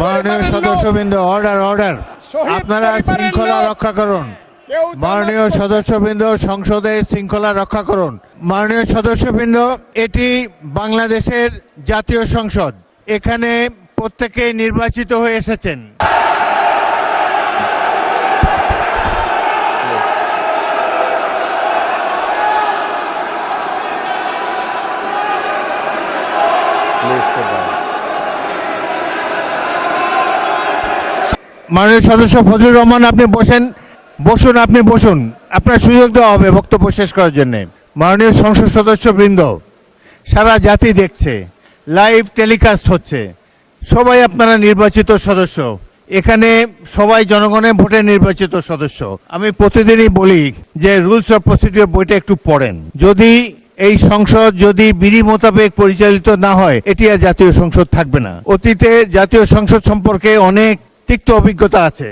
মাননীয় সদস্যবৃন্দ, order order, আপনারা শৃঙ্খলা রক্ষা করুন। মাননীয় সদস্যবৃন্দ, সংসদের শৃঙ্খলা রক্ষা করুন। মাননীয় সদস্যবৃন্দ, এটি বাংলাদেশের জাতীয় সংসদ, এখানে প্রত্যেকে নির্বাচিত হয়ে এসেছেন। মাননীয় সদস্য ফজলুর রহমান, আপনি বসুন, আপনি বসুন, আপনার সুযোগ দেওয়া হবে বক্তব্য শেষ করার জন্য। মাননীয় সংসদ সদস্যবৃন্দ, সারা জাতি দেখছে, লাইভ টেলিকাস্ট হচ্ছে, সবাই আপনারা নির্বাচিত সদস্য, এখানে সবাই জনগণের ভোটে নির্বাচিত সদস্য। আমি প্রতিদিনই বলি যে রুলস অফ প্রসিডিওর বইটা একটু পড়েন। যদি এই সংসদ যদি বিধি মোতাবেক পরিচালিত না হয়, এটি আর জাতীয় সংসদ থাকবে না। অতীতে জাতীয় সংসদ সম্পর্কে অনেক তিক্ত অভিজ্ঞতা আছে।